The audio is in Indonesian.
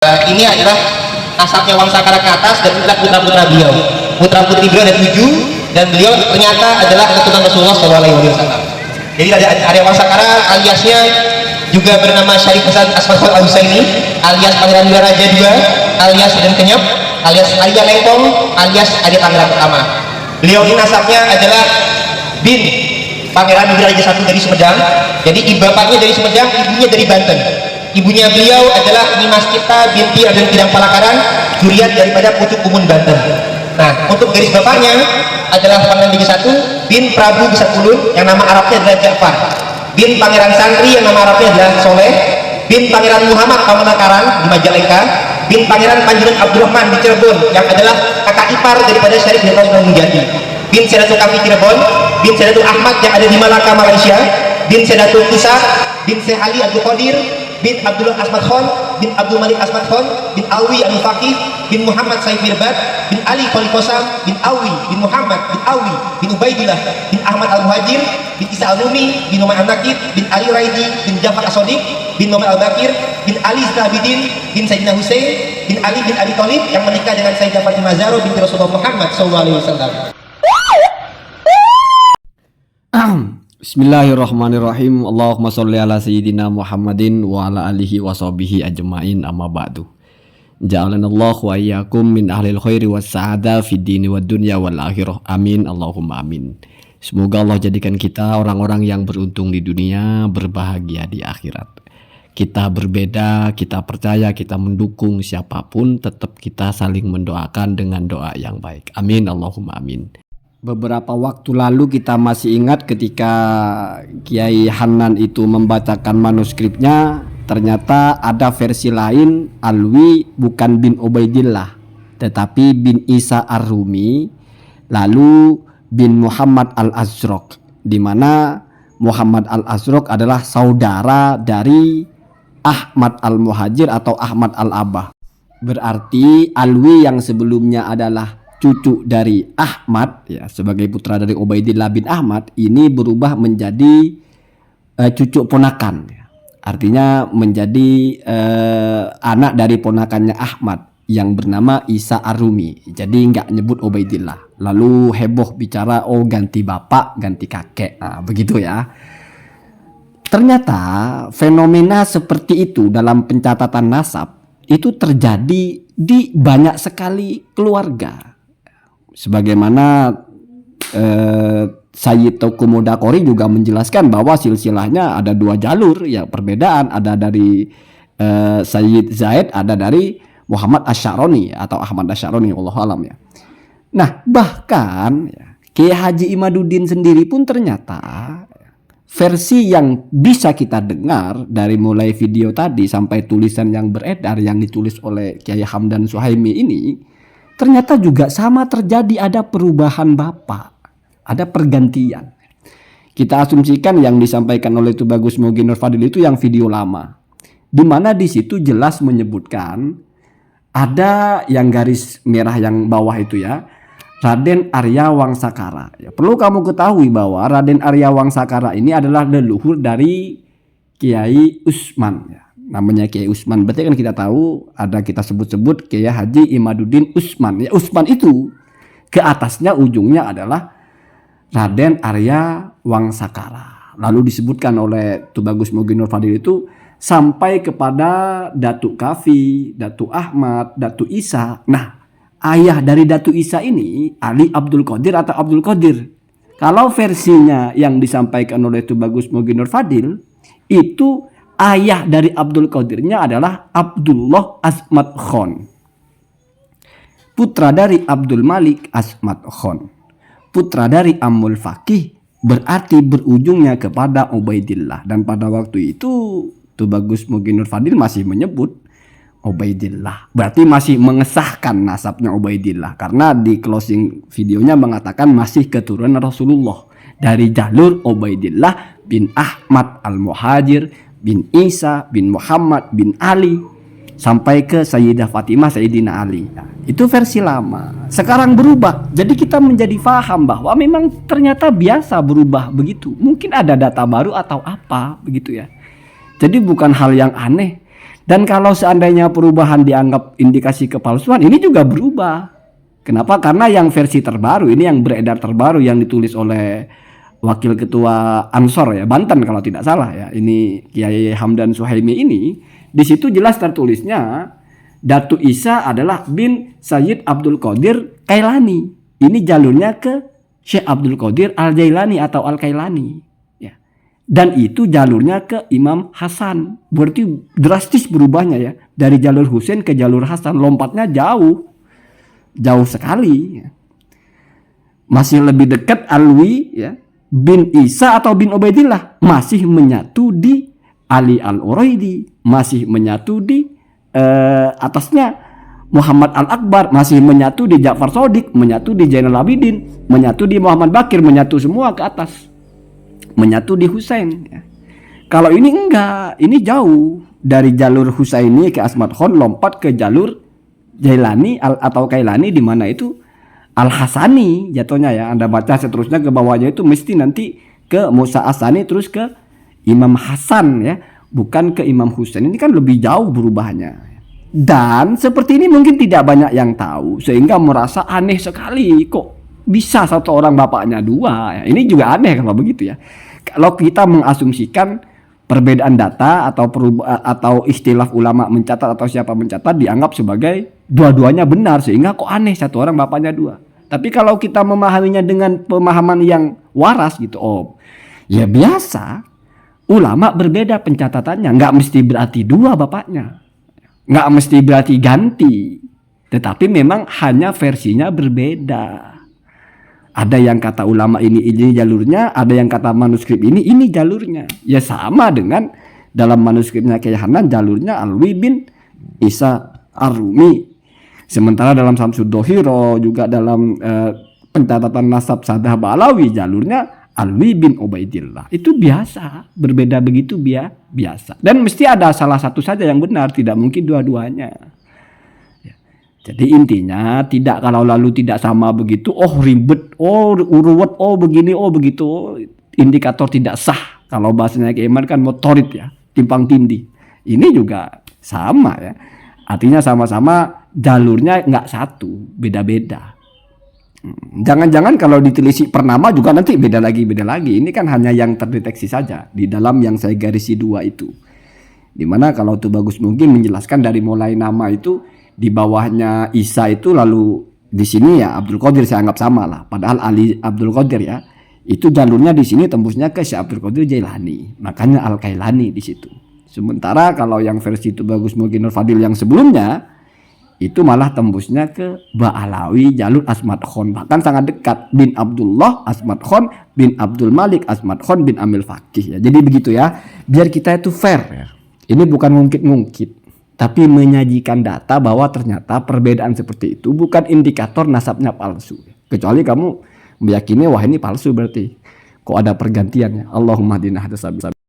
Ini adalah nasabnya Wangsakara ke atas dan inilah putra-putra beliau. Putra-putri beliau ada 7 dan beliau ternyata adalah keturunan Rasulullah SAW. Jadi ada Wangsakara aliasnya juga bernama Syarif Hasan Asmad Al-Husaini alias Pangeran Raja II alias Raden Kenyap alias Arya Lengkong alias Arya Tangerang Pertama. Beliau ini nasabnya adalah bin Pangeran Raja I dari Sumedang. Jadi bapaknya dari Sumedang, ibunya dari Banten. Ibunya beliau adalah Nimas Tirta binti Raden Kidang Palakaran, juriat daripada Pucuk Umun Banten. Nah, untuk garis bapaknya adalah Pangeran Raja I bin Prabu Bisatulun yang nama Arabnya adalah Ja'far, bin Pangeran Santri yang nama Arabnya adalah Soleh, bin Pangeran Muhammad Pamanakaran di Majalengka, bin Pangeran Panjuran Abdurrahman di Cirebon yang adalah kakak ipar daripada Syarif bin Mujadi, bin Sedatul Kafi Cirebon, bin Sedatul Ahmad yang ada di Malaka Malaysia, bin Sedatul Kisah, bin Syekh Ali Abdul Qadir, bin Abdullah Asmad Khan, bin Abdul Malik Asmad Khan, bin Alwi Abdul Faqih, bin Muhammad Said Mirbad, bin Ali Khalil Qasam, bin Alwi, bin Muhammad, bin Alwi, bin Ubaidillah, bin Ahmad Al-Muhajir, bin Isa Al-Rumi, bin Umar Al-Nakid, bin Ali Raidi, bin Jafar As-Sadiq, bin Muhammad Al-Bakir, bin Ali Zainabidin, bin Sayyidina Hussein, bin Ali bin Abi Thalib yang menikah dengan Sayyidah Fatimah Zahra binti Rasulullah Muhammad SAW. Bismillahirrahmanirrahim. Allahumma sholli ala sayyidina Muhammadin wa ala alihi wa sahbihi ajma'in, amma ba'du. Ja'alanallahu wa iyyakum min ahlil khairi was sa'ada fid dini wad dunya wal akhirah. Amin Allahumma amin. Semoga Allah jadikan kita orang-orang yang beruntung di dunia, berbahagia di akhirat. Kita berbeda, kita percaya, kita mendukung siapapun, tetap kita saling mendoakan dengan doa yang baik. Amin Allahumma amin. Beberapa waktu lalu kita masih ingat ketika Kiai Hanan itu membacakan manuskripnya, ternyata ada versi lain, Alwi bukan bin Ubaidillah tetapi bin Isa Ar-Rumi, lalu bin Muhammad Al-Azraq, di mana Muhammad Al-Azraq adalah saudara dari Ahmad Al-Muhajir atau Ahmad Al-Abah. Berarti Alwi yang sebelumnya adalah cucu dari Ahmad, ya, sebagai putra dari Ubaidillah bin Ahmad, ini berubah menjadi cucu ponakan, ya. Artinya menjadi anak dari ponakannya Ahmad yang bernama Isa Ar-Rumi. Jadi nggak nyebut Ubaidillah. Lalu heboh bicara, oh ganti bapak, ganti kakek, nah, begitu ya. Ternyata fenomena seperti itu dalam pencatatan nasab itu terjadi di banyak sekali keluarga. Sebagaimana Sayyid Tauku Mudakori juga menjelaskan bahwa silsilahnya ada 2 jalur, ya, perbedaan ada dari Sayyid Zaid, ada dari Muhammad Asy'aroni atau Ahmad Asy'aroni, wallahu alam, ya. Nah, bahkan ya, Kiai Haji Imaduddin sendiri pun ternyata versi yang bisa kita dengar dari mulai video tadi sampai tulisan yang beredar yang ditulis oleh Kiai Hamdan Suhaimi ini, ternyata juga sama terjadi, ada perubahan bapak, ada pergantian. Kita asumsikan yang disampaikan oleh Tubagus Mugi Nur Fadil itu yang video lama, di mana di situ jelas menyebutkan ada yang garis merah yang bawah itu, ya, Raden Arya Wangsakara. Ya, perlu kamu ketahui bahwa Raden Arya Wangsakara ini adalah leluhur dari Kiai Usman, ya. Namanya Kiai Usman, berarti kan kita tahu ada, kita sebut-sebut Kiai Haji Imaduddin Usman. Ya, Usman itu ke atasnya ujungnya adalah Raden Arya Wangsakara. Lalu disebutkan oleh Tubagus Mugi Nur Fadil itu sampai kepada Datuk Kafi, Datuk Ahmad, Datuk Isa. Nah, ayah dari Datuk Isa ini Ali Abdul Qadir atau Abdul Qadir. Kalau versinya yang disampaikan oleh Tubagus Mugi Nur Fadil itu ayah dari Abdul Qadirnya adalah Abdullah Asmad Khan, putra dari Abdul Malik Asmad Khan, putra dari Ammul Faqih, berarti berujungnya kepada Ubaidillah. Dan pada waktu itu Tubagus Mugi Nur Fadil masih menyebut Ubaidillah, berarti masih mengesahkan nasabnya Ubaidillah, karena di closing videonya mengatakan masih keturunan Rasulullah dari jalur Ubaidillah bin Ahmad Al-Muhajir bin Isa bin Muhammad bin Ali sampai ke Sayyidah Fatimah Sayyidina Ali. Nah, itu versi lama. Sekarang berubah. Jadi kita menjadi paham bahwa memang ternyata biasa berubah begitu. Mungkin ada data baru atau apa begitu, ya. Jadi bukan hal yang aneh Dan kalau seandainya perubahan dianggap indikasi kepalsuan, ini juga berubah. Kenapa? Karena yang versi terbaru, ini yang beredar terbaru yang ditulis oleh Wakil Ketua Ansor ya, Banten kalau tidak salah ya. Ini Kiai Hamdan Suhaimi ini, di situ jelas tertulisnya Datu Isa adalah bin Sayyid Abdul Qadir Kailani. Ini jalurnya ke Syekh Abdul Qadir Al-Jailani atau Al-Kailani. Dan itu jalurnya ke Imam Hasan. Berarti drastis berubahnya ya. Dari jalur Husain ke jalur Hasan. Lompatnya jauh. Jauh sekali. Masih lebih dekat Alwi ya, bin Isa atau bin Ubaidillah. Masih menyatu di Ali Al-Uraidi. Masih menyatu di atasnya Muhammad Al-Akbar. Masih menyatu di Ja'far Shadiq. Menyatu di Zainal Abidin. Menyatu di Muhammad Bakir. Menyatu semua ke atas. Menyatu di Husain ya. Kalau ini enggak, ini jauh dari jalur Husaini ke Asmad Khan, lompat ke jalur Jailani atau Kailani, di mana itu Al-Hasani jatuhnya ya. Anda baca seterusnya ke bawahnya itu mesti nanti ke Musa Asani terus ke Imam Hasan ya, bukan ke Imam Husain. Ini kan lebih jauh berubahnya. Dan seperti ini mungkin tidak banyak yang tahu sehingga merasa aneh sekali, kok bisa satu orang bapaknya dua ya. Ini juga aneh kalau begitu ya. Kalau kita mengasumsikan perbedaan data atau istilah ulama mencatat atau siapa mencatat dianggap sebagai dua-duanya benar, sehingga kok aneh satu orang bapaknya dua. Tapi kalau kita memahaminya dengan pemahaman yang waras gitu, oh ya biasa, ulama berbeda pencatatannya, nggak mesti berarti dua bapaknya, nggak mesti berarti ganti, tetapi memang hanya versinya berbeda. Ada yang kata ulama ini jalurnya, ada yang kata manuskrip ini jalurnya. Ya sama dengan dalam manuskripnya Kiai Hanan jalurnya Alwi bin Isa Ar-Rumi. Sementara dalam Samsud Dohiro juga dalam pencatatan nasab Sadah Ba'alawi jalurnya Alwi bin Ubaidillah. Itu biasa, berbeda begitu biasa. Dan mesti ada salah satu saja yang benar, tidak mungkin dua-duanya. Jadi intinya tidak, kalau lalu tidak sama begitu, oh ribet, oh uruwet, oh begini, oh begitu, indikator tidak sah. Kalau bahasanya Keiman kan motorit ya, timpang tindih. Ini juga sama ya, artinya sama-sama jalurnya nggak satu, beda-beda. Jangan-jangan kalau ditelisik per nama juga nanti beda lagi. Ini kan hanya yang terdeteksi saja di dalam yang saya garisi dua itu. Dimana kalau tuh bagus mungkin menjelaskan dari mulai nama itu, di bawahnya Isa itu, lalu di sini ya Abdul Qadir saya anggap sama lah. Padahal Ali Abdul Qadir ya, itu jalurnya di sini tembusnya ke Syekh Abdul Qadir Jailani. Makanya Al-Kailani di situ. Sementara kalau yang versi itu bagus mungkin Nur Fadil yang sebelumnya itu malah tembusnya ke Ba'alawi jalur Asmad Khan. Bahkan sangat dekat, bin Abdullah Asmad Khan bin Abdul Malik Asmad Khan bin Amil Faqih ya. Jadi begitu ya. Biar kita itu fair ya. Ini bukan ngungkit-ngungkit, tapi menyajikan data bahwa ternyata perbedaan seperti itu bukan indikator nasabnya palsu. Kecuali kamu meyakini wah ini palsu berarti kok ada pergantiannya. Allahumma hadina hadasabi.